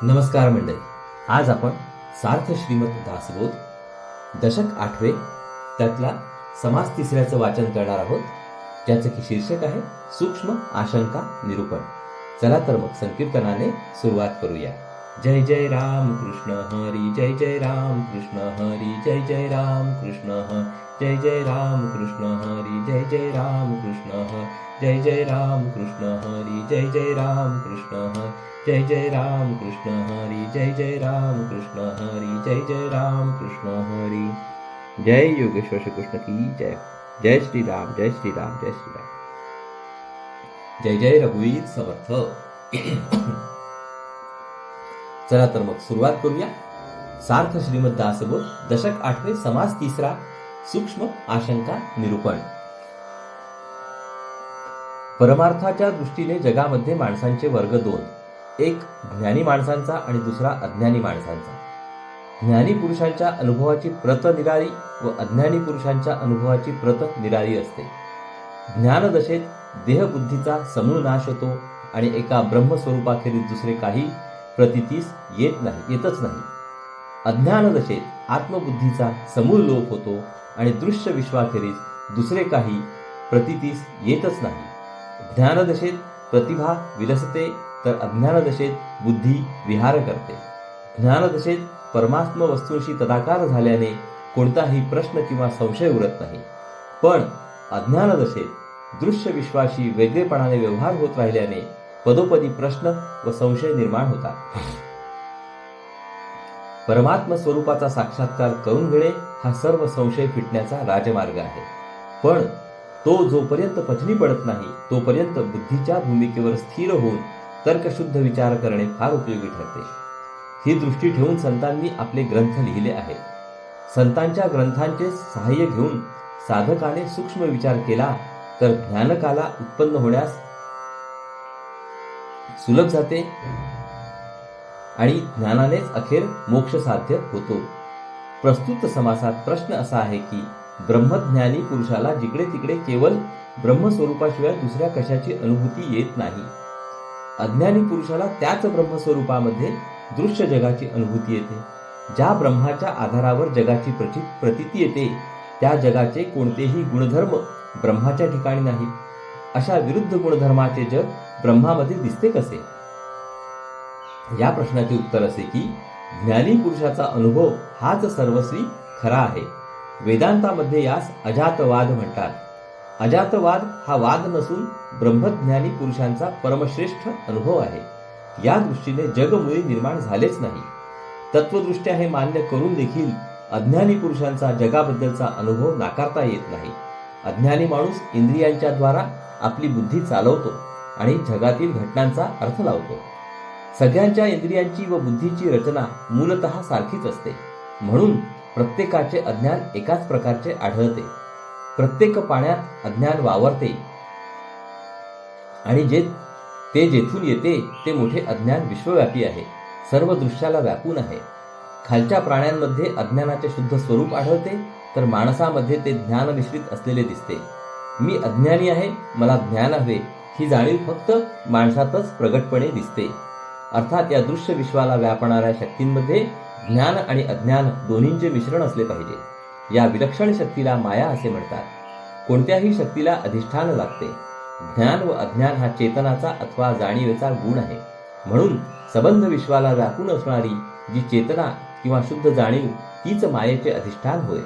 नमस्कार मंडळी. आज आपण सार्थ श्रीमद दासबोध दशक 8 त्यातला समास 3 वाचन करणार आहोत, ज्याचं की शीर्षक आहे सूक्ष्म आशंका निरूपण. चला तर मग संकीर्तनाने सुरुवात करूया. जय जय राम कृष्ण हरी, जय जय राम कृष्ण हरी, जय जय राम कृष्ण जय जय राम कृष्ण हरी, जय जय राम कृष्ण जय जय राम कृष्ण हरी, जय जय राम कृष्ण जय जय राम कृष्ण हरी, जय जय राम कृष्ण हरी, जय जय राम कृष्ण हरी. जय योगेश्वर श्री कृष्ण की जय. जय श्री राम, जय श्री राम, जय श्री राम. जय जय रघुवीर समर्थ. चला तर मग सुरुवात करूया. सार्थ श्रीमद दासबोध दशक 8 समास 3 सूक्ष्म आशंका निरूपण. परमार्थाच्या दृष्टीने जगामध्ये माणसांचे वर्ग 2, एक ज्ञानी माणसांचा आणि दुसरा अज्ञानी माणसांचा. ज्ञानी पुरुषांच्या अनुभवाची प्रत निराळी व अज्ञानी पुरुषांच्या अनुभवाची प्रत निराळी असते. ज्ञानदशेत देहबुद्धीचा समूळ नाश होतो आणि एका ब्रह्मस्वरूपाखेरीज दुसरे काही प्रतीतीस येतच नाही. अज्ञानदशेत आत्मबुद्धीचा समूळ लोप होतो आणि दृश्य विश्वाखेरीज दुसरे काही प्रतीतीस येतच नाही. ज्ञानदशेत प्रतिभा विलसते तर अज्ञानदशेत बुद्धी विहार करते. ज्ञानदशेत परमात्म वस्तूंशी तदाकार झाल्याने कोणताही प्रश्न किंवा संशय उरत नाही, पण अज्ञानदशेत दृश्य विश्वाशी वेगळेपणाने व्यवहार होत राहिल्याने पदोपदी प्रश्न व संशय निर्माण होतात. परमात्म स्वरूपाचा साक्षात्कार करून घेणे हा सर्व संशय फिटण्याचा राजमार्ग आहे, पण तो जोपर्यंत पचनी पडत नाही तोपर्यंत बुद्धीच्या भूमिकेवर स्थिर होऊन तर्कशुद्ध विचार करणे फार उपयोगी ठरते. ही दृष्टी ठेवून संतांनी आपले ग्रंथ लिहिले आहेत. संतांच्या ग्रंथांचे सहाय्य घेऊन साधकाने सूक्ष्म विचार केला तर ज्ञानकाला उत्पन्न होण्यास सुलभ जाते आणि ज्ञानानेच अखेर मोक्ष साध्य होतो. प्रस्तुत समासात प्रश्न असा आहे की ब्रह्मज्ञानी पुरुषाला जिकडे तिकडे केवळ ब्रह्मस्वरूपाशिवाय दुसऱ्या कशाची अनुभूती येत नाही. अज्ञानी पुरुषाला त्याच ब्रह्मस्वरूपामध्ये दृश्य जगाची अनुभूती येते. ज्या ब्रह्माच्या आधारावर जगाची प्रतीती येते त्या जगाचे कोणतेही गुणधर्म ब्रह्माच्या ठिकाणी नाहीत. अशा विरुद्ध गुणधर्माचे जग ब्रह्मामध्ये दिसते कसे? या प्रश्नाचे उत्तर असे की ज्ञानी पुरुषाचा अनुभव हाच सर्वस्वी खरा आहे. वेदांतामध्ये यास अजातवाद म्हणतात. अजातवाद हा वाद नसून ब्रह्मज्ञानी पुरुषांचा परमश्रेष्ठ अनुभव आहे. या दृष्टीने जग मुळी निर्माण झालेच नाही. तत्वदृष्ट्या हे मान्य करून देखील अज्ञानी पुरुषांचा जगाबद्दलचा अनुभव नाकारता येत नाही. अज्ञानी माणूस इंद्रियांच्या द्वारा आपली बुद्धी चालवतो आणि जगातील घटनांचा अर्थ लावतो. सगळ्यांच्या इंद्रियांची व बुद्धीची रचना मूलतः सारखीच असते, म्हणून प्रत्येकाचे अज्ञान एकाच प्रकारचे आढळते. प्रत्येक पाण्यात अज्ञान वावरते आणि ते जेथून येते ते मोठे अज्ञान विश्वव्यापी आहे, सर्व दृश्याला व्यापून आहे. खालच्या प्राण्यांमध्ये अज्ञानाचे शुद्ध स्वरूप आढळते तर माणसामध्ये ते ज्ञान मिश्रित असलेले दिसते. मी अज्ञानी आहे, मला ज्ञान हवे, ही जाणीव फक्त माणसातच प्रगटपणे दिसते. अर्थात या दृश्य विश्वाला व्यापणाऱ्या शक्तींमध्ये ज्ञान आणि अज्ञान दोन्हींचे मिश्रण असले पाहिजे. या विलक्षण शक्तीला माया असे म्हणतात. कोणत्याही शक्तीला अधिष्ठान लागते. ज्ञान व अज्ञान हा चेतनाचा अथवा जाणीवेचा गुण आहे, म्हणून सबंध विश्वाला व्यापून असणारी जी चेतना किंवा शुद्ध जाणीव तीच मायेचे अधिष्ठान होय.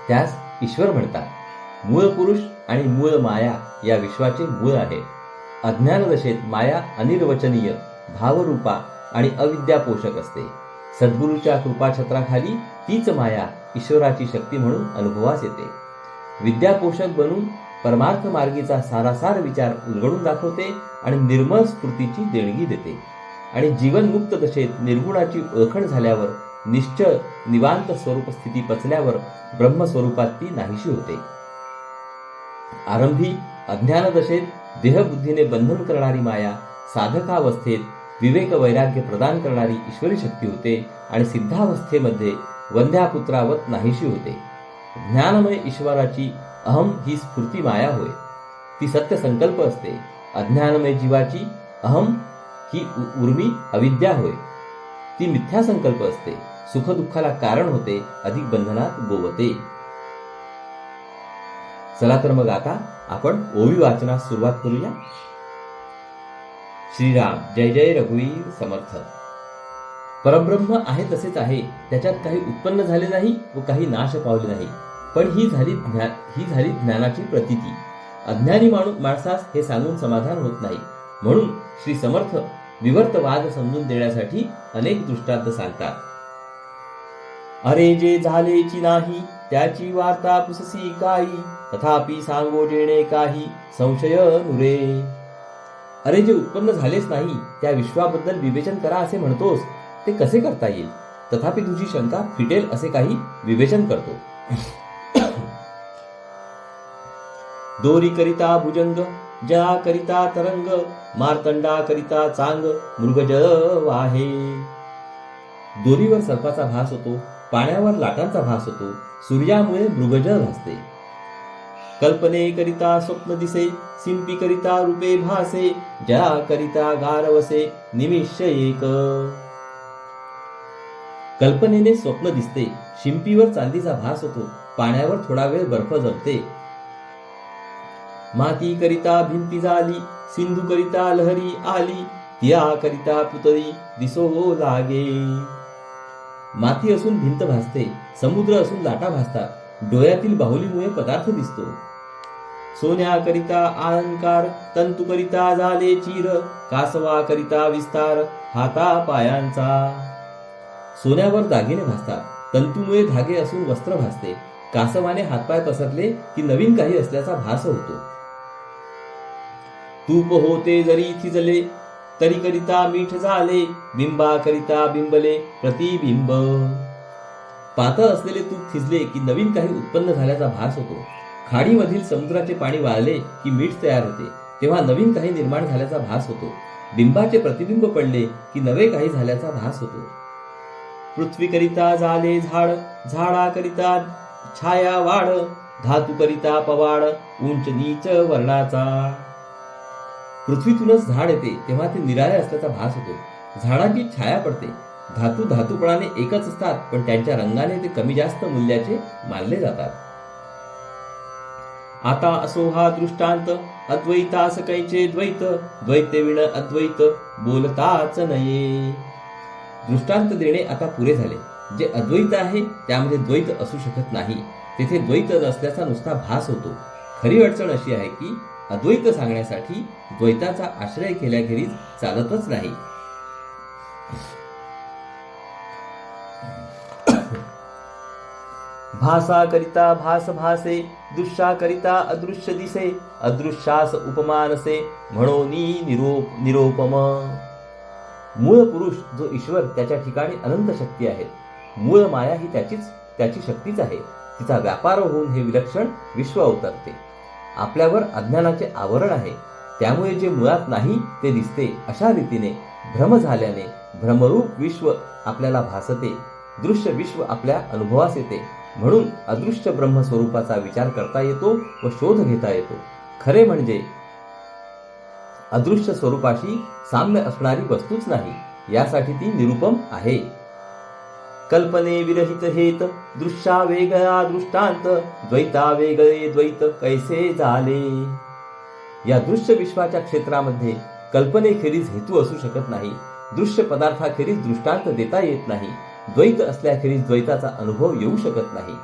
त्यास ईश्वर म्हणतात. मूळ पुरुष आणि मूळ माया या विश्वाचे मूळ आहे. अज्ञानदशेत माया अनिर्वचनीय, भावरूपा आणि अविद्या पोषक असते. सद्गुरूच्या कृपाछत्राखाली तीच माया ईश्वराची शक्ती म्हणून अनुभवास येते. विद्यापोषक बनून परमार्थ मार्गीचा सारासार विचार उलगडून दाखवते आणि निर्मळ स्फूर्तीची देणगी देते. आणि जीवनमुक्त दशेत निर्गुणाची ओळखण झाल्यावर निश्चळ निवांत स्वरूप स्थिती पचल्यावर ब्रह्मस्वरूपात ती नाहीशी होते. आरंभी अज्ञानदशेत देहबुद्धीने बंधन करणारी माया साधकावस्थेत विवेक वैराग्य प्रदान करणारी ईश्वरी शक्ती होते आणि सिद्धावस्थेमध्ये वंध्यापुत्रावत नाहीशी होते. ज्ञानमय ईश्वराची अहम ही स्फूर्ती माया होय, ती सत्य संकल्प असते. अज्ञानमय जीवाची अहम ही उर्मी अविद्या होय. ती मिथ्या संकल्प असते, सुखदुःखाला कारण होते, अधिक बंधनात गोवते. चला तर मग आता आपण ओवी वाचनास सुरुवात करूया. श्रीराम जय जय रघुवीर समर्थ. परब्रह्म आहे तसेच आहे, त्याच्यात काही उत्पन्न झाले नाही व काही नाश पावले नाही, पण ही झाली ज्ञानाची प्रतीती. अज्ञानी माणसास हे सांगून समाधान होत नाही, म्हणून श्री समर्थ विवर्तवाद समजून देण्यासाठी अनेक दृष्टांत सांगतात. अरे जे झालेची नाही त्याची वार्ता पुससी काही, तथापि सांगो जेणे काही संशय नुरे. अरे जे उत्पन्न झालेच नाही त्या विश्वाबद्दल विवेचन करा असे म्हणतोस, ते कसे करता येईल? तथापि तुझी शंका फिटेल असे काही विवेचन करतो. दोरी करिता भुजंग, जळा करिता तरंग, मार्तंडा करिता चांग, मृगजळ वाहे. दोरीवर सर्पाचा भास होतो, पाण्यावर लाटांचा भास होतो, सूर्यामुळे मृगजळ भासते. कल्पने करिता स्वप्न दिसे, शिंपी करिता रूपे भासे, जळा करिता गारवसे, निमिष एक. कल्पनेने स्वप्न दिसते, शिंपीवर चांदीचा भास होतो, पाण्यावर थोडा वेळ बर्फ जमते. माती करिता भिंती झाली, सिंधू करिता लहरी आली, तिया करिता पुतळी दिसो लागे. माती असून भिंत भासते, समुद्र असून लाटा भासतात, डोळ्यातील बाहुलीमुळे पदार्थ दिसतो. सोन्याकरिता अलंकार, तंतुकरिता झाले चीर, कासवा करिता विस्तार, हाता पायांचा. सोन्यावर दागिने भासतात, तंतुमुळे धागे असून वस्त्र भासते, कासवाने हातपाय पसरले की नवीन काही असल्याचा भास होतो. तूप होते जरी थिजले, तरी करिता मीठ झाले, बिंबा करिता बिंबले प्रतिबिंब. पातळ असलेले तूप थिजले की नवीन काही उत्पन्न झाल्याचा भास होतो. खाडीमधील समुद्राचे पाणी वाळले की मीठ तयार होते, तेव्हा नवीन काही निर्माण झाल्याचा भास होतो. बिंबाचे प्रतिबिंब पडले की नवे काही झाल्याचा भास होतो. पृथ्वी करिता झाले झाड, झाडाकरिता छाया वाढ, धातू करिता पवाड, उंच नीच वर्णाचा. पृथ्वीतूनच झाड येते तेव्हा ते निराळे असल्याचा भास होतो. झाडाची छाया पडते. धातू धातूपणाने एकच असतात, पण त्यांच्या रंगाने ते कमी जास्त मूल्याचे मानले जातात. आता असो हा दृष्टांत, अद्वैतास कैचे द्वैत, द्वैते विण अद्वैत बोलताच नये. दृष्टांत देणे आता पुरे झाले. जे अद्वैत आहे त्यामध्ये द्वैत असू शकत नाही, तेथे द्वैत नसल्याचा नुसता भास होतो. खरी अडचण अशी आहे की अद्वैत सांगण्यासाठी द्वैताचा आश्रय केल्याखेरीज चालतच नाही. भासा करिता भास भासे, दृश्या करिता अदृश्य दिसे, अदृश्यास उपमानसे, म्हणोनी निरोपम. मूळ पुरुष जो ईश्वर त्याच्या ठिकाणी अनंत शक्ती आहे. मूळ माया ही त्याची शक्तीच आहे. तिचा व्यापार होऊन हे विलक्षण विश्व अवतरते. आपल्यावर अज्ञानाचे आवरण आहे, त्यामुळे जे मुळात नाही ते दिसते. अशा रीतीने भ्रम झाल्याने भ्रमरूप विश्व आपल्याला भासते. दृश्य विश्व आपल्या अनुभवास येते. म्हणून अदृश्य ब्रह्म स्वरूपाचा विचार करता येतो व शोध घेता येतो. खरे म्हणजे अदृश्य स्वरूपाशी साम्य असणारी वस्तूच नाही, यासाठी ती निरुपम आहे. कल्पने विरहित हेत, दृश्या वेगळा दृष्टांत, द्वैता वेगळे द्वैत कैसे झाले. या दृश्य विश्वाच्या क्षेत्रामध्ये कल्पनेखेरीज हेतू असू शकत नाही. दृश्य पदार्थाखेरीज दृष्टांत देता येत नाही. द्वैत असल्याखेरीज द्वैताचा अनुभव येऊ शकत नाही.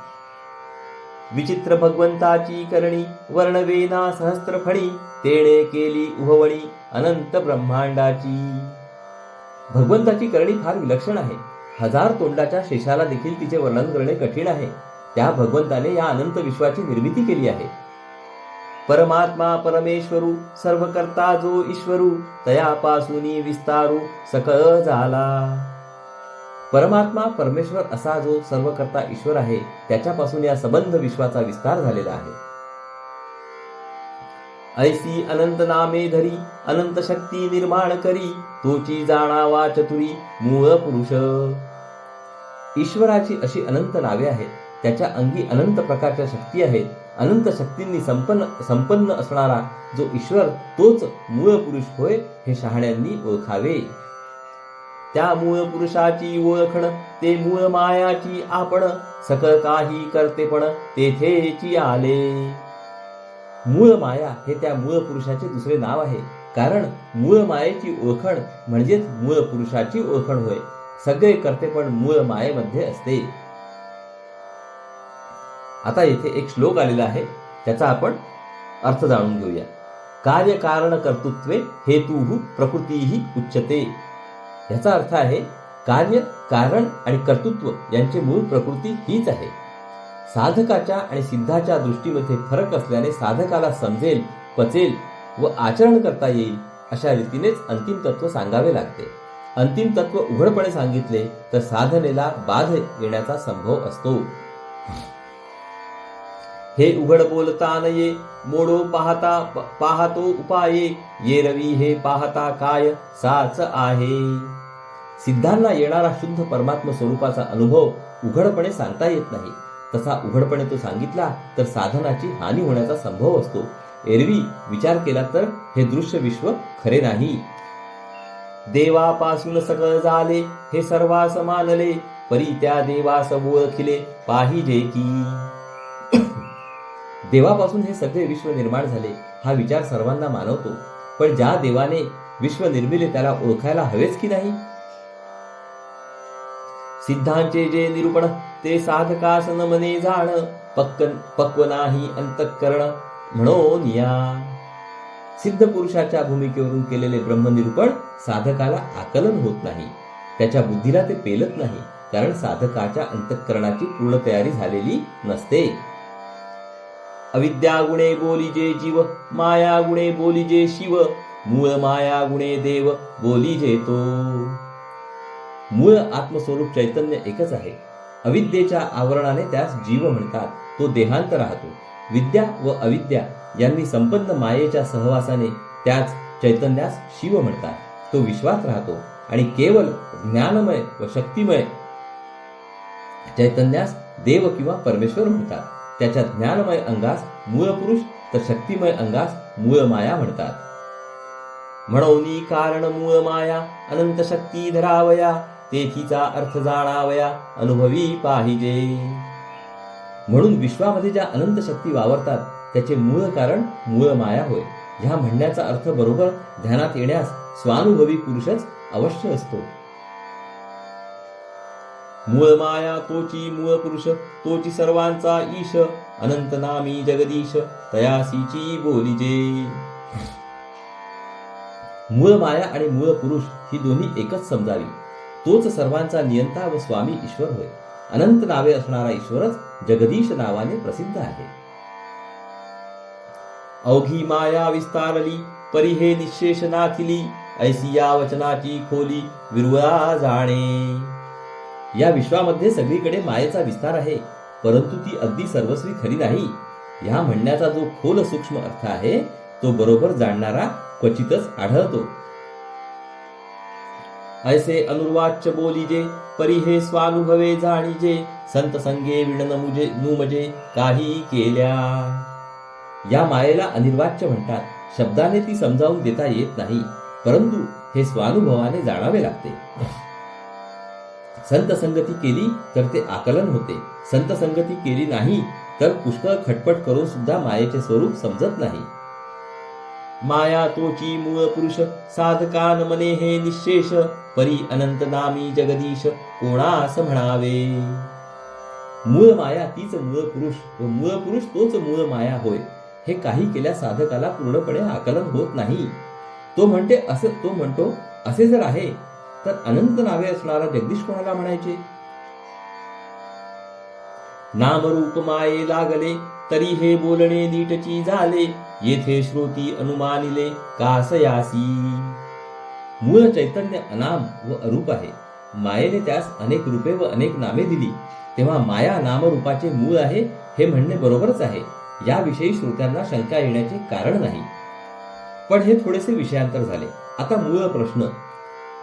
विचित्र भगवंताची करणी, वर्णवेना सहस्त्रफणी, तेणे केली उभवणी अनंत ब्रह्मांडाची. भगवंताची करणी फार विलक्षण आहे. 1000 तोंडाच्या शेषाला देखील तिचे वर्णन करणे कठीण आहे. त्या भगवंताने या अनंत विश्वाची निर्मिती केली आहे. परमात्मा परमेश्वरू, सर्व करता जो ईश्वरू, तयापासूनी विस्तारू सकळ झाला. परमात्मा परमेश्वर असा जो सर्व करता ईश्वर आहे, त्याच्यापासून या सबंध विश्वाचा विस्तार झालेला आहे. ऐसी अनंत नामे धरी, अनंत शक्ती निर्माण करी, तोची जाणावा चतुरी मूळ पुरुष. ईश्वराची अशी अनंत नावे आहेत. त्याच्या अंगी अनंत प्रकारच्या शक्ती आहेत. अनंत शक्तींनी संपन्न असणारा जो ईश्वर तोच मूळ पुरुष होय हे शहाण्यांनी ओळखावे. त्या मूळ पुरुषाची ओळखण ते मूळ मायाची आपण, सकळ काही करते पण तेथेची आले. मूळ माया हे त्या मूळ पुरुषाचे दुसरे नाव आहे, कारण मूळ मायेची ओळखण म्हणजेच मूळ पुरुषाची ओळखण होय. सगळे करते पण मूळ मायेमध्ये असते. आता येथे एक श्लोक आलेला आहे, त्याचा आपण अर्थ जाणून घेऊया. कार्य कारण कर्तृत्वे हेतुः प्रकृतीही उच्यते. याचा अर्थ आहे, कार्य कारण आणि कर्तृत्व यांचे मूळ प्रकृती हीच आहे. साधकाच्या आणि सिद्धाच्या दृष्टीमध्ये फरक असल्याने साधकाला समजेल, पचेल व आचरण करता येईल अशा रीतीनेच अंतिम तत्व सांगावे लागते. अंतिम तत्व उघडपणे सांगितले तर साधनेला बाध येण्याचा संभव असतो. हे उघड बोलता नये, मोडो पाहतो उपाये, ये रवी हे पाहता काय साच आहे. सिद्धांना येणारा शुद्ध परमात्म स्वरूपाचा अनुभव उघडपणे सांगता येत नाही. तसा उघडपणे तो सांगितला तर साधनाची हानी होण्याचा संभव असतो. एरवी विचार केला तर हे दृश्य विश्व खरे नाही. देवापासून सकळ झाले हे सर्वास मानले, परी त्या देवास ओळखिले पाहिजे की. देवापासून हे सगळे विश्व निर्माण झाले हा विचार सर्वांना मानवतो, पण ज्या देवाने विश्व निर्मिले त्याला ओळखायला हवेच की नाही. सिद्धांचे जे निरूपण ते साधकास न मने जाण, पक्व नाही अंतःकरण म्हणून या. सिद्ध पुरुषाच्या भूमिकेवरून केलेले ब्रह्मनिरूपण साधकाला आकलन होत नाही, त्याच्या बुद्धीला ते पेलत नाही, कारण साधकाच्या अंतःकरणाची पूर्ण तयारी झालेली नसते. अविद्या गुणे बोलिजे जीव, माया गुणे बोलिजे शिव, मूळ माया गुणे देव बोलिजे तो. मूळ आत्मस्वरूप चैतन्य एकच आहे. अविद्येच्या आवरणाने त्यास जीव म्हणतात, तो देहांत राहतो. विद्या व अविद्या यांनी संपन्न मायेच्या सहवासाने त्याच चैतन्यास शिव म्हणतात, तो विश्वात राहतो. आणि केवळ ज्ञानमय व शक्तिमय चैतन्यास देव किंवा परमेश्वर म्हणतात. त्याच्या ज्ञानमय अंगास मूळ पुरुष तर शक्तिमय अंगास मूळ माया म्हणतात. म्हणून कारण मूळ माया अनंत शक्ती धरावया, तेथीचा अर्थ जाणावया अनुभवी पाहिजे. म्हणून विश्वामध्ये ज्या अनंत शक्ती वावरतात त्याचे मूळ कारण मूळ माया होय. ह्या म्हणण्याचा अर्थ बरोबर ध्यानात येण्यास स्वानुभवी पुरुषच अवश्य असतो. मूळ माया तोची मूळ पुरुष, तोची सर्वांचा ईश, अनंत नामी जगदीश तयासीची बोलिजे. मूळ माया आणि मूळ पुरुष ही दोन्ही एकच समजावी. तोच सर्वांचा नियंता व स्वामी ईश्वर होय. अनंत नावे असणारा ईश्वरच जगदीश नावाने प्रसिद्ध आहे. अवघी माया विस्तारली परी हे निशेष नाथिली, ऐसी या वचनाची खोली विरुळा जाणे. या विश्वामध्ये सगळीकडे मायेचा विस्तार आहे, परंतु ती अगदी सर्वस्वी खरी नाही. ह्या म्हणण्याचा जो खोल सूक्ष्म अर्थ आहे तो बरोबर जाणणारा क्वचितच आढळतो. ऐसे अनुर्वाच्य बोलिजे परी हे स्वानुभवे जाणीजे, संत संगे विण नुमजे काही केल्या. या मायेला अनिर्वाच्य म्हणतात. शब्दाने ती समजावून देता येत नाही, परंतु हे स्वानुभवाने जाणावे लागते. संत संगती केली तर ते आकलन होते. संत संगती केली नाही तर पुष्कळ खटपट करून सुद्धा मायेचे स्वरूप समजत नाही. माया तोची मूळ पुरुष, साधकान मने हे निशेष, परी अनंत नामी जगदीश कोणास म्हणावे. मूळ माया तीच मूळ पुरुष व मूळ पुरुष तोच मूळ माया होय, हे काही केल्या साधकाला पूर्णपणे आकलन होत नाही. तो म्हणतो असे जर आहे तर अनंत नावे असणारा जगदीश कोणाला म्हणायचे. नामरूप माये लागले तरी हे बोलणे नीटची झाले, येथे श्रोती अनुमानिले कासयासी. मूळ चैतन्य अनाम व अरूप आहे. मायेने त्यास अनेक रूपे व अनेक नामे दिली, तेव्हा माया नामरूपाचे मूळ आहे हे म्हणणे बरोबरच आहे. याविषयी श्रोत्यांना शंका येण्याचे कारण नाही. पण हे थोडेसे विषयांतर झाले. आता मूळ प्रश्न,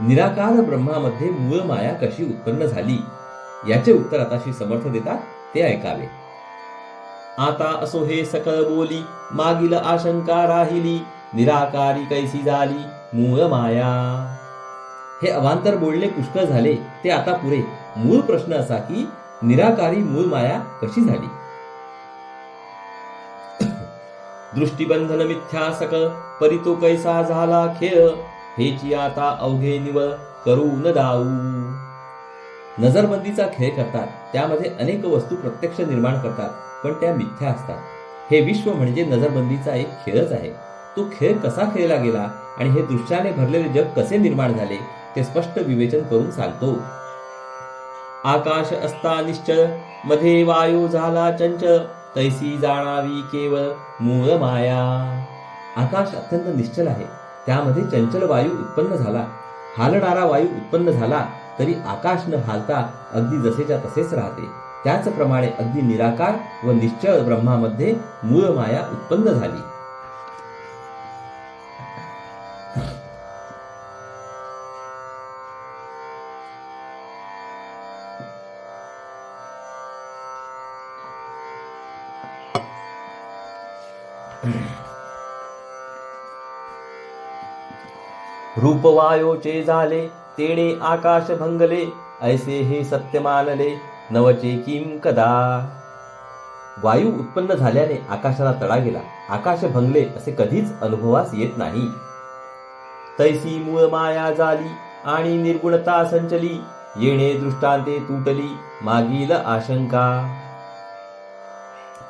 निराकार ब्रह्मामध्ये मूळ माया कशी उत्पन्न झाली, याचे उत्तर आता श्री समर्थ देतात, ते ऐकावे. आता असो हे सकळ बोली, मागील आशंका राहिली, निराकारी कैसी झाली मूळ माया. हे अवांतर बोलणे पुष्कळ झाले, ते आता पुरे. मूळ प्रश्न असा की निराकारी मूळ माया कशी झाली. दृष्टीबंधन मिथ्या सकळ, परी तो कैसा झाला खेळ, हेची आता अवघे निवळ करू न दाऊ. नजरबंदीचा खेळ करतात, त्यामध्ये अनेक वस्तू प्रत्यक्ष निर्माण करतात, पण त्या मिथ्या असतात. हे विश्व म्हणजे नजरबंदीचा एक खेळच आहे. तो खेळ कसा खेळला गेला आणि हे दृश्याने भरलेले जग कसे निर्माण झाले ते स्पष्ट विवेचन करून सांगतो. आकाश असता निश्चळ, मध्ये वायू झाला चंचळ, तैसी जाणावी केवळ मूळ माया. आकाश अत्यंत निश्चल आहे, त्यामध्ये चंचल वायू उत्पन्न झाला. हालणारा वायू उत्पन्न झाला तरी आकाश न हालता अगदी जसेच्या तसेच राहते. त्याचप्रमाणे अगदी निराकार व निश्चळ ब्रह्मामध्ये मूळ माया उत्पन्न झाली. रूपवायोचे झाले तेणे आकाश भंगले, ऐसे हे सत्य मानले नवचे किम कदा. वायू उत्पन्न झाल्याने आकाशाला तडा गेला, आकाश भंगले असे कधीच अनुभवास येत नाही. तैसी मूळ माया झाली आणि निर्गुणता संचली, येणे दृष्टांते तुटली मागील आशंका.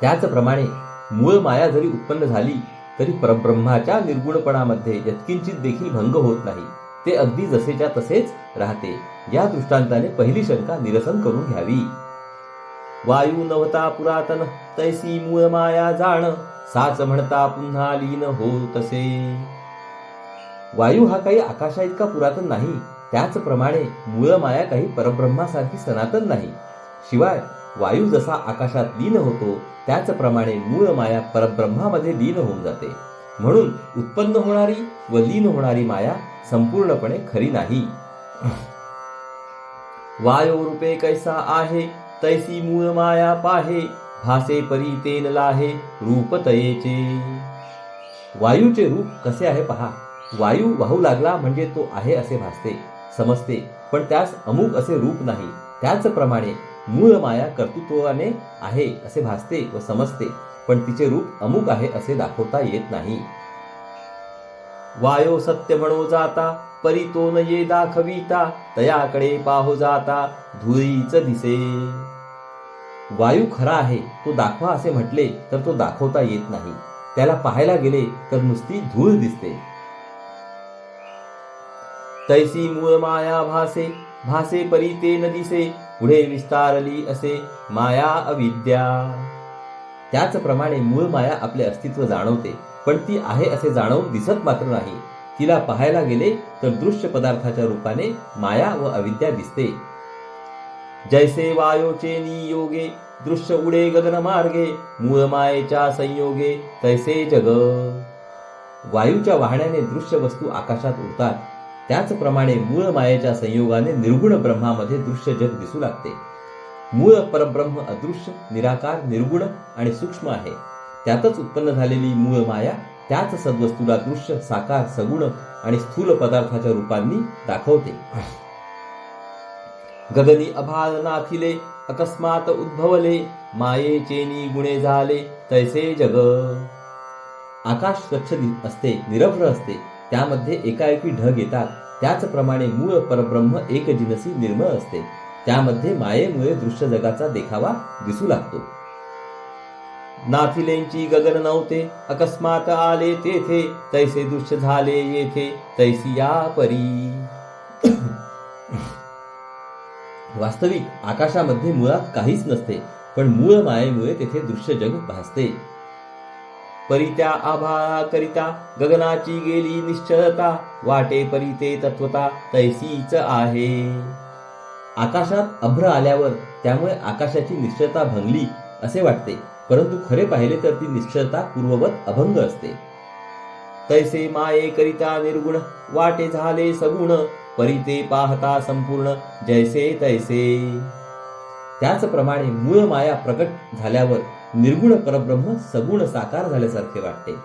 त्याचप्रमाणे मूळ माया जरी उत्पन्न झाली तरी परब्रह्माच्या निर्गुणपणामध्ये यत्किंचित देखील भंग होत नाही, ते अगदी जसेच्या तसेच राहते. या दृष्टांताने पहिली शंका निरसन करून घ्यावी. वायू नव्हता पुरातन, तैसी मूळ माया जाण, साच म्हणता पुन्हा लीन हो तसे. वायू हा काही आकाशा इतका पुरातन नाही, त्याचप्रमाणे मूळ माया काही परब्रह्मासारखी सनातन नाही. शिवाय वायू जसा आकाशात लीन होतो त्याचप्रमाणे मूळ माया परब्रह्मामध्ये लीन होऊन जाते. म्हणून उत्पन्न होणारी व लीन होणारी माया संपूर्णपणे खरी नाही. वायो रूपे कैसा आहे, तैसी मूळ माया पाहे, भासे परी तेन लाहे रूप तयेचे. वायूचे रूप कसे आहे पहा. वायू वाहू लागला म्हणजे तो आहे असे भासते, समजते, पण त्यास अमुक असे रूप नाही. त्याचप्रमाणे मूळ माया कर्तृत्वाने आहे असे भासते व समजते, पण तिचे रूप अमुक आहे असे दाखवता येत नाही. वायो सत्य म्हणो जाता, परी तो न ये दाखविता, तयाकडे पाहो जाता धुळीच दिसे. वायू खरा आहे तो दाखवा असे म्हटले तर तो दाखवता येत नाही. त्याला पाहायला गेले तर नुसती धूळ दिसते. तैसी मूळ माया भासे, भासे परी ते न दिसे, पुढे विस्तारली असे माया अविद्या. त्याचप्रमाणे मूळ माया आपले अस्तित्व जाणवते, पण ती आहे असे जाणवून दिसत मात्र नाही. तिला पाहायला गेले तर दृश्य पदार्थाच्या रूपाने माया व अविद्या दिसते. जैसे वायोचे नियोगे, दृश्य उडे गगन मार्गे, मूळ मायेच्या संयोगे तैसे जग. वायूच्या वाहण्याने दृश्य वस्तू आकाशात उडतात, त्याचप्रमाणे मूळ मायेच्या संयोगाने निर्गुण ब्रह्मामध्ये दृश्य जग दिसू लागते. मूळ परब्रह्म अदृश्य, निराकार, निर्गुण आणि सूक्ष्म आहे. त्यातच उत्पन्न झालेली मूळ माया त्याच सद्वस्तूला दृश्य, साकार, सगुण आणि स्थूल पदार्थाच्या रूपांनी दाखवते. गगनी अभाल नाथिले, अकस्मात उद्भवले, मायेचे निगुणे झाले तैसे जग. आकाश स्वच्छ असते, निरभ्र असते, त्यामध्ये एकाएकी ढग येतात. त्याचप्रमाणे मूळ परब्रह्म एकजिनसी निर्मळ असते, त्यामध्ये मायेमुळे दृश्य जगाचा देखावा दिसू लागतो. नाथिलेंची गगन नव्हते, अकस्मात आले तेथे, तैसे दृश्य झाले येथे तैसी या परी. वास्तविक आकाशामध्ये मुळात काहीच नसते, पण मूळ मायेमुळे तेथे दृश्य जग भासते. परी त्या आभाळाकरिता गगनाची गेली निश्चलता, वाटे परी ते तत्वता तैसीच आहे. आकाशात अभ्र आल्यावर त्यामुळे आकाशाची निश्चलता भंगली असे वाटते, परंतु खरे पाहिले तर ती निश्चलता पूर्ववत अभंग असते. तैसे मायेकरिता निर्गुण, वाटे झाले सगुण, परी ते पाहता संपूर्ण जैसे तैसे. त्याचप्रमाणे मूळ माया प्रकट झाल्यावर निर्गुण परब्रह्म सगुण साकार झाल्यासारखे वाटते.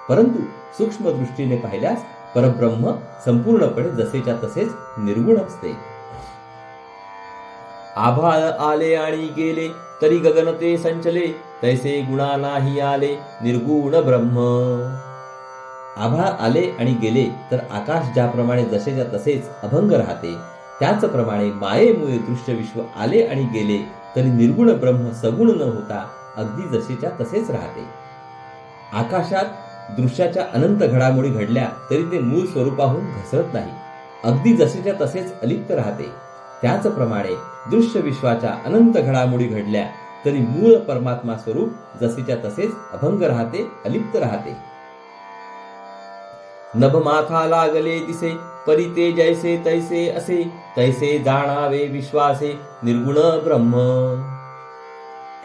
परंतु सूक्ष्म दृष्टीने पाहिल्यास परब्रह्म संपूर्णपणे जसेच्या तसेच निर्गुण असते. आभाळ आले आणि गेले तरी गगन ते संचले, तैसे गुणा नाही आले निर्गुण ब्रह्म. आभाळ आले आणि गेले तर आकाश ज्याप्रमाणे जसेच्या तसेच अभंग राहते, त्याचप्रमाणे मायेमुळे दृश्य विश्व आले आणि गेले तरी निर्गुण ब्रह्म सगुण न होता अगदी जसेच्या तसेच राहते. आकाशात दृश्याच्या अनंत घडामोडी घडल्या तरी ते मूळ स्वरूपाहून घसरत नाही, अगदी जसेच्या तसेच अलिप्त राहते. त्याचप्रमाणे दृश्य विश्वाच्या अनंत घडामोडी घडल्या तरी मूळ परमात्मा स्वरूप जसेच्या तसेच अभंग राहते, अलिप्त राहते. नभ माथा लागले दिसे परी ते जैसे तैसे असे, तैसे जाणावे विश्वासे निर्गुण ब्रह्म.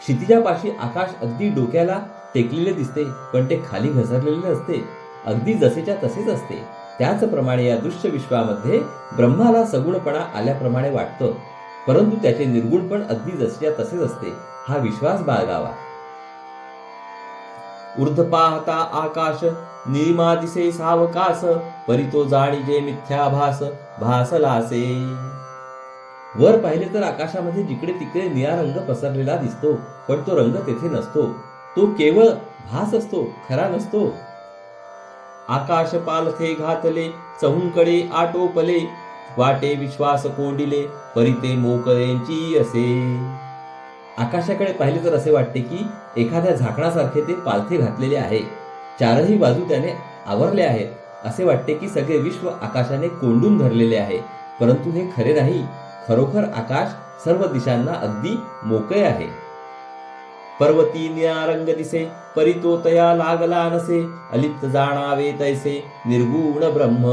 क्षितिजापाशी आकाश अगदी डोक्याला टेकलेले दिसते, पण ते खाली घसरलेले नसते, अगदी जसेच्या तसेच असते. त्याचप्रमाणे या दृश्य विश्वामध्ये ब्रह्माला सगुणपणा आल्याप्रमाणे वाटतं, परंतु त्याचे निर्गुणपण अगदी जसेच्या तसेच असते, हा विश्वास बाळगावा. ऊर्ध्व पाहता आकाश निरिमा दिसे सावकाश, परी तो जाणीजे मिथ्याभास भासलासे. वर पाहिले तर आकाशामध्ये जिकडे तिकडे निळा रंग पसरलेला दिसतो, पण तो रंग तेथे नसतो, तो केवळ भास असतो, खरा नसतो. आकाश पालथे घातले चहूंकडे आटोपले, वाटे विश्वास कोंडिले परी ते मोकळेंची असे. आकाशाकडे पाहिले तर असे वाटते की एखाद्या झाकणासारखे ते पालथे घातलेले आहे, चारही बाजू त्याने आवरले आहेत. असे वाटते की सगळे विश्व आकाशाने कोंडून धरलेले आहे, परंतु हे खरे नाही. खरोखर आकाश सर्व दिशांना अगदी मोकळे आहे. पर्वती निळा रंग दिसे परी तो तया लागला नसे, अलिप्त जाणावे तैसे निर्गुण ब्रह्म.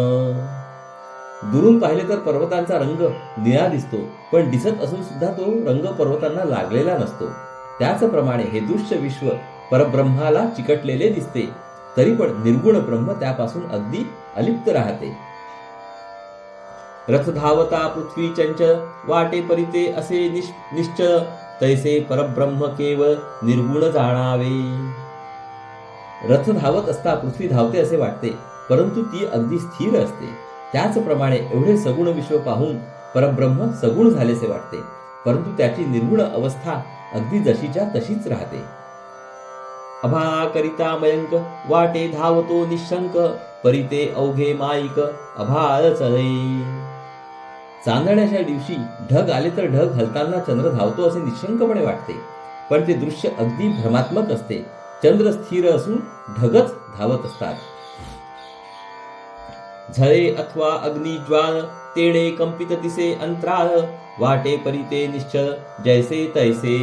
दुरून पाहिले तर पर्वतांचा रंग निळा दिसतो, पण दिसत असून सुद्धा तो रंग पर्वतांना लागलेला नसतो. त्याचप्रमाणे हे दृश्य विश्व परब्रह्माला चिकटलेले दिसते, तरी पण निर्गुण ब्रह्म त्यापासून अगदी अलिप्त राहते. रथ धावता पृथ्वी चंचल, वाटे परिते असे निश्चल, तैसे परब्रह्म केवळ निर्गुण जाणावे. रथ धावत असता पृथ्वी धावते असे वाटते, परंतु ती अगदी स्थिर असते. त्याचप्रमाणे एवढे सगुण विश्व पाहून परब्रह्म सगुण झालेसे वाटते, परंतु त्याची निर्गुण अवस्था अगदी जशीच्या तशीच राहते. अभाळाकरिता मयंक वाटे धावतो निशंक, परिते अवघे माईक अभाळ चले. चांदण्याच्या दिवशी ढग आले तर ढग हलताना चंद्र धावतो असे निशंकपणे वाटते, पण ते दृश्य अगदी भ्रमात्मक असते. चंद्र स्थिर असून ढगच धावत असतात. झळे अथवा अग्निज्वाळ तेणे कंपित दिसे अंतराळ, वाटे परिते निश्चल जैसे तैसे.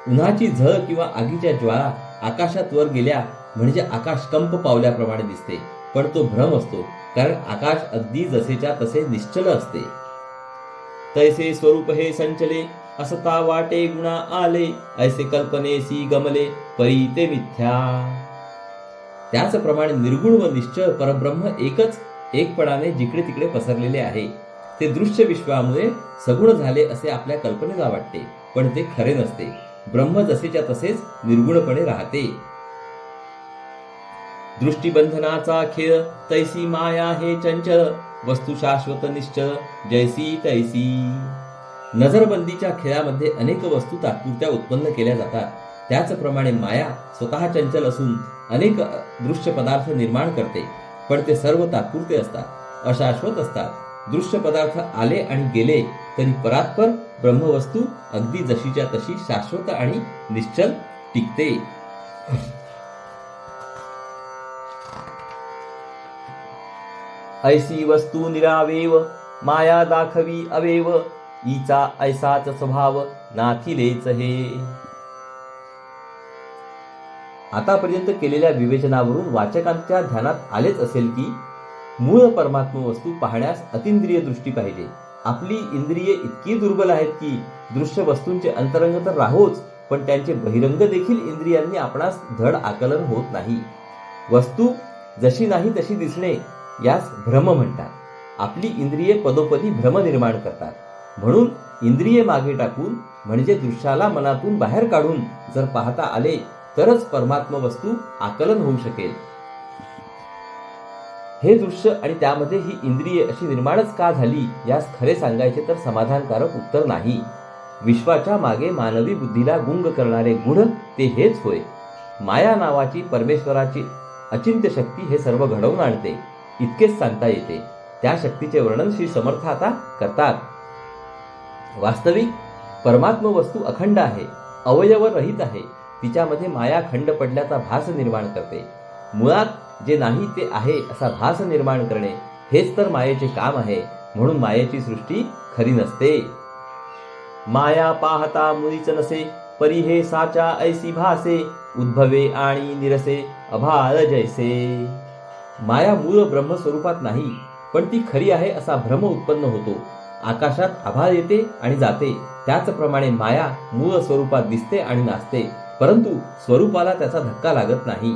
उन्हाची झळ किंवा आगीच्या ज्वाळा आकाशात वर गेल्या म्हणजे आकाश कंप पावल्याप्रमाणे दिसते, पण तो भ्रम असतो, कारण आकाश अगदी जसेच्या तसे निश्चल असते. तैसे स्वरूप हे संचले असता वाटे गुणा आले, ऐसे कल्पनेसी गमले परी ते मिथ्या. त्याचप्रमाणे निर्गुण व निश्चळ परब्रह्म एकपणाने जिकडे तिकडे पसरलेले आहे. ते दृश्य विश्वामुळे सगुण झाले असे आपल्या कल्पनेला वाटते, पण ते खरे नसते. ब्रह्म जसेच्या तसेच निर्गुणपणे राहते. दृष्टीबंधनाचा खेळ तैसी माया हे चंचल, वस्तू शाश्वत निश्चल जैसी तैसी. नजरबंदीच्या खेळामध्ये अनेक वस्तू तात्पुरत्या उत्पन्न केल्या जातात. त्याचप्रमाणे माया स्वतः चंचल असून अनेक दृश्य पदार्थ निर्माण करते, पण ते सर्व तात्पुरते असतात, अशाश्वत असतात. दृश्य पदार्थ आले आणि गेले तरी परात्पर ब्रह्मवस्तू अगदी जशीच्या तशी शाश्वत आणि निश्चल टिकते. ऐसी वस्तू निरावेव माया दाखवी अवेव, ईचा ऐसाच स्वभाव नाथिलेच हे. आतापर्यंत केलेल्या विवेचनावरून वाचकांच्या ध्यानात आलेच असेल की मूळ परमात्म वस्तू पाहण्यास अतिंद्रिय दृष्टी पाहिजे. आपली इंद्रिये इतकी दुर्बल आहेत की दृश्य वस्तूंचे अंतरंग तर राहोच, पण त्यांचे बहिरंग देखील इंद्रियांनी आपणास धड आकलन होत नाही. वस्तू जशी नाही तशी दिसणे यास भ्रम म्हणतात. आपली इंद्रिये पदोपदी भ्रम निर्माण करतात. म्हणून इंद्रिये मागे टाकून म्हणजे दृश्याला मनातून बाहेर काढून जर पाहता आले तरच परमात्म वस्तू आकलन होऊ शकेल. हे दृश्य आणि त्यामध्ये ही इंद्रिये अशी निर्माणच का झाली, यास खरे सांगायचे तर समाधानकारक उत्तर नाही. विश्वाच्या मागे मानवी बुद्धीला गुंग करणारे गूढ ते हेच होय. माया नावाची परमेश्वराची अचिंत्य शक्ती हे सर्व घडवून आणते, इतकेच सांगता येते. त्या शक्तीचे वर्णन श्री समर्थ आता करतात. वास्तविक परमात्म वस्तू अखंड आहे, अवयवरहित आहे. तिच्यामध्ये माया खंड पडल्याचा भास निर्माण करते. मुळात जे नाही ते आहे असा भास निर्माण करणे हेच तर मायेचे काम आहे. म्हणून मायेची सृष्टी खरी नसते. माया पाहता मुळीच नसे, परी हे साचा ऐसी भासे. उद्भवे आणि निरसे, अभाळ जैसे. माया मूळ ब्रह्मस्वरूपात नाही, पण ती खरी आहे असा भ्रम उत्पन्न होतो. आकाशात आभाळ येते आणि जाते, त्याचप्रमाणे माया मूळ स्वरूपात दिसते आणि नाचते, परंतु स्वरूपाला त्याचा धक्का लागत नाही.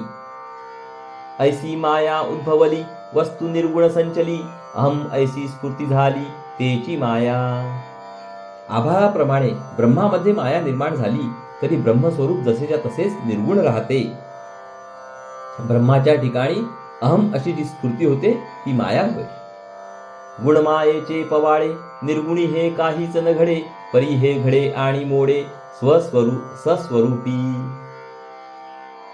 ऐसी माया उद्भवली, वस्तू निर्गुण संचली. अहम ऐसी स्फूर्ती झाली, तेची माया. आभाळाप्रमाणे ब्रह्मामध्ये माया निर्माण झाली तरी ब्रह्मस्वरूप जसेच्या तसेच निर्गुण राहते. ब्रह्माच्या ठिकाणी अहम अशी जी स्फूर्ती होते ती माया होय. गुणमायेचे पवाळे, निर्गुणी हे काहीच न घडे. परी हे घडे आणि मोडे, सस्वरूपी.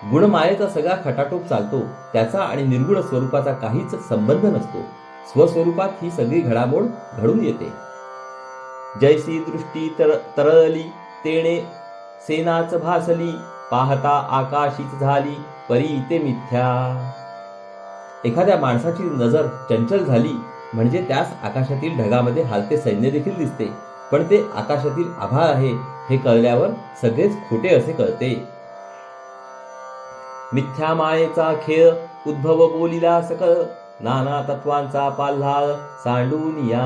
गुणमायेचा सगळा खटाटोप चालतो, त्याचा आणि निर्गुण स्वरूपाचा काहीच संबंध नसतो. स्वस्वरूपात ही सगळी घडामोड घडून येते. जैसी दृष्टी तरळली, तेणे सेनाच भासली. पाहता आकाशीच झाली, परी ते मिथ्या. एखाद्या माणसाची नजर चंचल झाली म्हणजे त्यास आकाशातील ढगामध्ये हालते सैन्य देखील दिसते, पण ते आकाशातील आभाळ आहे हे कळल्यावर सगळेच खोटे असे कळते. मिथ्या मायेचा खेळ, उद्भव बोलिला सकळ. नाना तत्वांचा पाल्हाळ, सांडून या.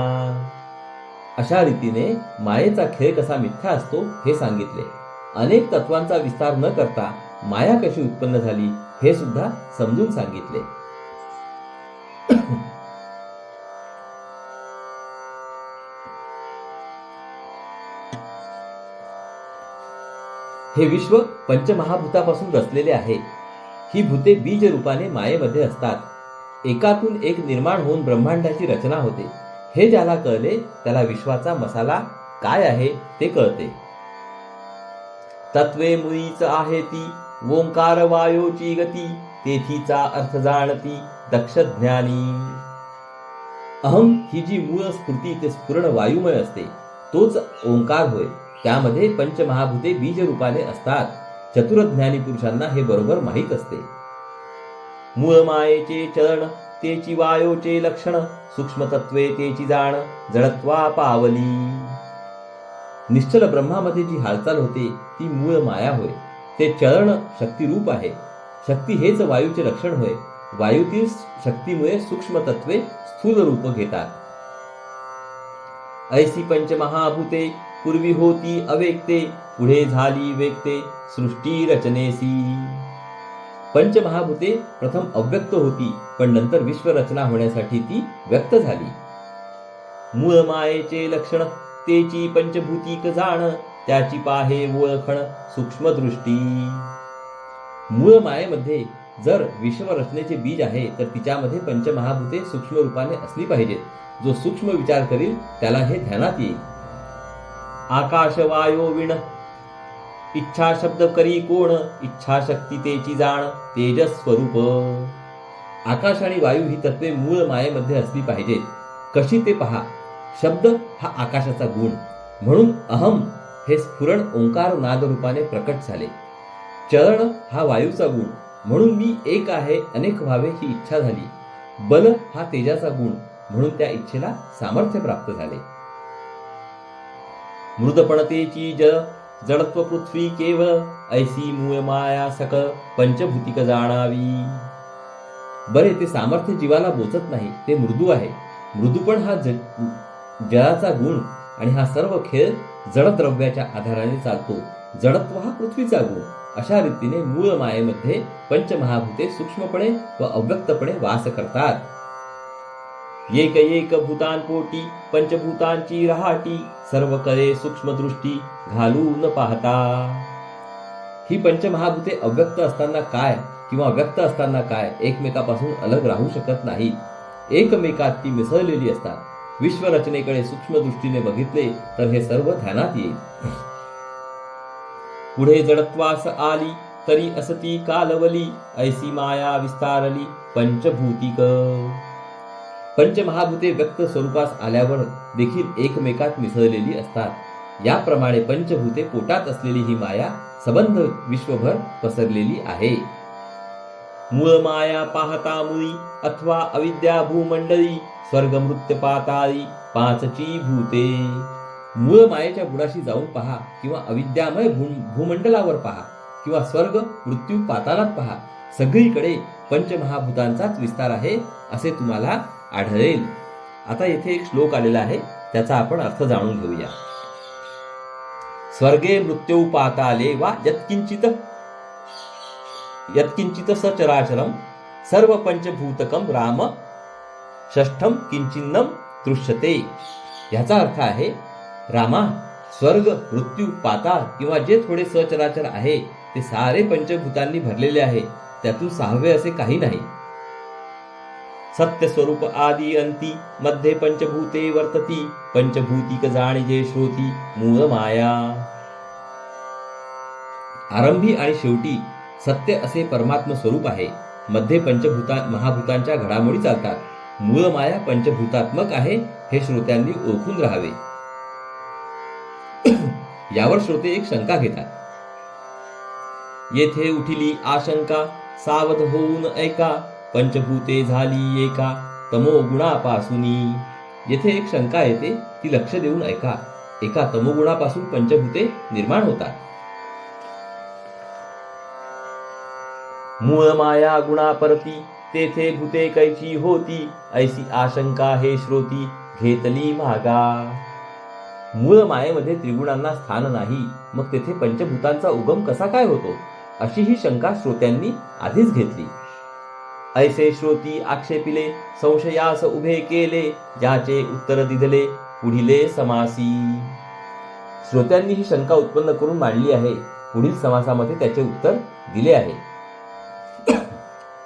अशा रीतीने मायेचा खेळ कसा मिथ्या असतो हे सांगितले. अनेक तत्वांचा विस्तार न करता माया कशी उत्पन्न झाली हे सुद्धा समजून सांगितले. हे विश्व पंचमहाभूतापासून रचलेले आहे. ही भूते बीज रूपाने मायेमध्ये असतात. एकातून एक निर्माण होऊन ब्रह्मांडाची रचना होते. हे ज्याला कळले त्याला विश्वाचा मसाला काय आहे ते कळते. तत्वे मुळीच आहे ती, ओंकार वायोची गती. तेथीचा अर्थ जाणती, दक्ष ज्ञानी. अहम ही जी मूळ स्फूर्ती ते स्फुरण वायुमय असते, तोच ओंकार होय. त्यामध्ये पंचमहाभूते बीज रूपाने असतात. चतुरज्ञानी पुरुषांना हे बरोबर माहीत असते. मूळ मायेचे चरण, तेची वायोचे लक्षण. सूक्ष्म तत्वे तेची जाण, जडत्वा पावली. निश्चल ब्रह्मामध्ये जी हालचाल होते ती मूळ माया होय. ते चरण शक्तिरूप आहे. शक्ती हेच वायूचे लक्षण होय. वायूतील शक्तीमुळे सूक्ष्म तत्वे स्थूल रूप घेतात. ऐसी पंचमहाभूते, पूर्वी होती अव्यक्ते. पुढे झाली व्यक्ते, सृष्टी रचनेसी. पंचमहाभूते प्रथम अव्यक्त होती, पण नंतर विश्वरचना होण्यासाठी ती व्यक्त झाली. मूळ मायेचे लक्षण, तेची पंचभूतिक जाण. त्याची पाहे ओळखण, सूक्ष्मदृष्टी. मूळ मायेमध्ये जर विश्वरचनेचे बीज आहे तर तिच्यामध्ये पंचमहाभूते सूक्ष्म रूपाने असली पाहिजेत. जो सूक्ष्म विचार करील त्याला हे ध्यानात येईल. आकाश वायो विण, इच्छा शब्द करी कोण. इच्छा शक्ती तेची जाण, तेजस स्वरूप. आकाश आणि वायू ही तत्वे मूळ मायेमध्ये असली पाहिजेत. कशी ते पहा. शब्द हा आकाशाचा गुण, म्हणून अहम हे स्फुरण ओंकार नाद रूपाने प्रकट झाले. चरण हा वायूचा गुण, म्हणून मी एक आहे अनेक व्हावे ही इच्छा झाली. बल हा तेजाचा गुण, म्हणून त्या इच्छेला सामर्थ्य प्राप्त झाले. मृदपणतेची जडत्व पृथ्वी केवळ. ऐसी मूळ माया सकळ, पंचभूतिक जाणावी. बरे, ते सामर्थ्य जीवाला बोचत नाही, ते मृदू आहे. मृदूपण हा जळाचा गुण आणि हा सर्व खेळ जडद्रव्याच्या आधाराने चालतो. जडत्व हा पृथ्वीचा गुण. अशा रीतीने मूळ मायेमध्ये पंचमहाभूते सूक्ष्मपणे व अव्यक्तपणे वास करतात. एक एक भूतांपोटी पंचभूतांची रहाटी, सर्व करे सूक्ष्म दृष्टी घालून पाहता. ही पंचमहाभूते अव्यक्त असताना काय किंवा व्यक्त असताना काय एकमेकापासून अलग राहू शकत नाहीत. एकमेकात ती मिसळलेली असतात. विश्वरचनेकडे सूक्ष्म दृष्टीने बघितले तर हे सर्व ध्यानात येईल. पुढे जडत्वास आली तरी असती कालवली, ऐसी माया विस्तारली पंचभूतिक. पंचमहाभूते व्यक्त स्वरूपास आल्यावर देखील एकमेकात मिसळलेली असतात. याप्रमाणे पंचभूते पोटात असलेली ही माया सबंध विश्वभर पसरलेली आहे. मूळ माया पाहता मुळी अथवा अविद्या भूमंडळी, स्वर्ग मृत्यू पाताळी पाचची भूते. मूळ मायेच्या बुडाशी जाऊन पहा किंवा अविद्यामय भूमंडलावर पहा किंवा स्वर्ग मृत्यू पातालात पहा, सगळीकडे पंचमहाभूतांचाच विस्तार आहे असे तुम्हाला आढळेल. आता येथे एक श्लोक आलेला आहे, त्याचा आपण अर्थ जाणून घेऊया. स्वर्गे मृत्यू पाताले वा यत्किंचित सचराचरम सर्व पंचभूतकम राम षष्ठम किंचिन्नम दृश्यते. याचा अर्थ आहे, रामा, स्वर्ग मृत्यू पाताळ किंवा जे थोडे सचराचर आहे ते सारे पंचभूतांनी भरलेले आहे, त्यातून सहावे असे काही नाही. सत्य स्वरूप आदि अंती मध्ये पंचभूते वर्तती, पंचभूतिक जाणीजे श्रोती मूळ माया. आरंभी आणि शेवटी सत्य असे परमात्म स्वरूप आहे. मध्ये महाभूतांच्या घडामोडी चालतात. मूळ माया पंचभूतात्मक आहे हे श्रोत्यांनी ओळखून राहावे. यावर श्रोते एक शंका घेतात. येथे उठिली आशंका सावध होऊन ऐका, पंचभूते झाली एका तमो गुणापासूनी. येथे एक शंका येते, ती लक्ष देऊन ऐका. एका तमोगुणापासून पंचभूते निर्माण होतात. मूळ माया गुणा परती, तेथे भूते कैची होती, ऐसी आशंका हे श्रोती घेतली मागा. मूळ मायेमध्ये त्रिगुणांना स्थान नाही, मग तेथे पंचभूतांचा उगम कसा काय होतो, अशी ही शंका श्रोत्यांनी आधीच घेतली. ऐसे श्रोती आक्षेपिले, संशयास उभे केले, ज्याचे उत्तर दिधले पुढिले समासी. श्रोत्यांनी ही शंका उत्पन्न करून मांडली आहे. पुढील समासामध्ये त्याचे उत्तर दिले आहे.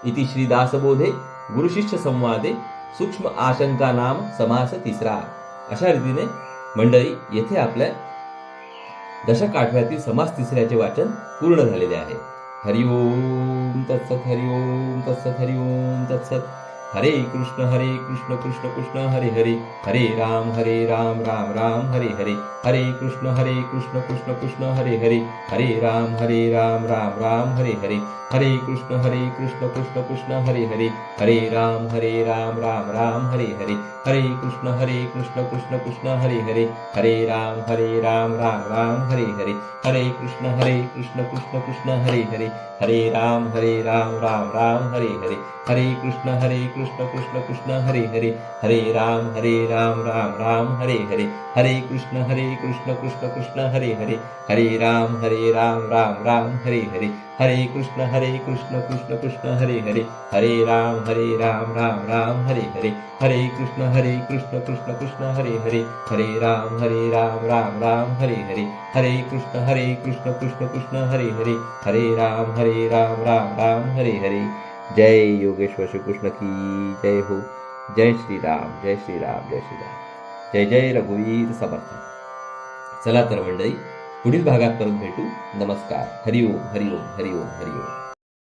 इति श्री दासबोधे गुरुशिष्य संवादे सूक्ष्म आशंका नाम समास तिसरा. अशा रीतीने मंडळी येथे आपल्या दशक 8व्यातील समास तिसऱ्याचे वाचन पूर्ण झालेले आहे. हरि ओम तत्सत, हरि ओम तत्सत, हरि ओम तत्सत. हरे कृष्ण कृष्ण कृष्ण हरे हरे, हरे राम राम राम हरे हरे, हरे कृष्ण कृष्ण कृष्ण हरे हरे, हरे राम राम राम हरे हरे, हरे कृष्ण कृष्ण कृष्ण हरे हरे, हरे राम राम राम हरे हरे, हरे कृष्ण कृष्ण कृष्ण हरे हरे, हरे राम राम राम हरे हरे, हरे कृष्ण कृष्ण कृष्ण हरे हरे, हरे राम राम राम हरे हरे, हरे कृष्ण कृष्ण कृष्ण हरे हरे, हरे राम राम राम हरे हरे, हरे कृष्ण कृष्ण कृष्ण हरे हरे, हरे राम राम राम हरे हरे, हरे कृष्ण कृष्ण कृष्ण हरे हरे, हरे राम राम राम हरे हरे, हरे कृष्ण कृष्ण कृष्ण हरे हरे, हरे राम राम राम हरे हरे, हरे कृष्ण कृष्ण कृष्ण हरे हरे, हरे राम राम राम हरे हरे. जय योगेश्वर श्री कृष्ण की जय हो. जय श्री राम, जय श्री राम, जय श्री राम. जय जय रघुवीर समर्थ. चला तर मंडळी, पुढील भागात परत भेटू. नमस्कार. हरिओम हरिओम हरिओम हरिओम.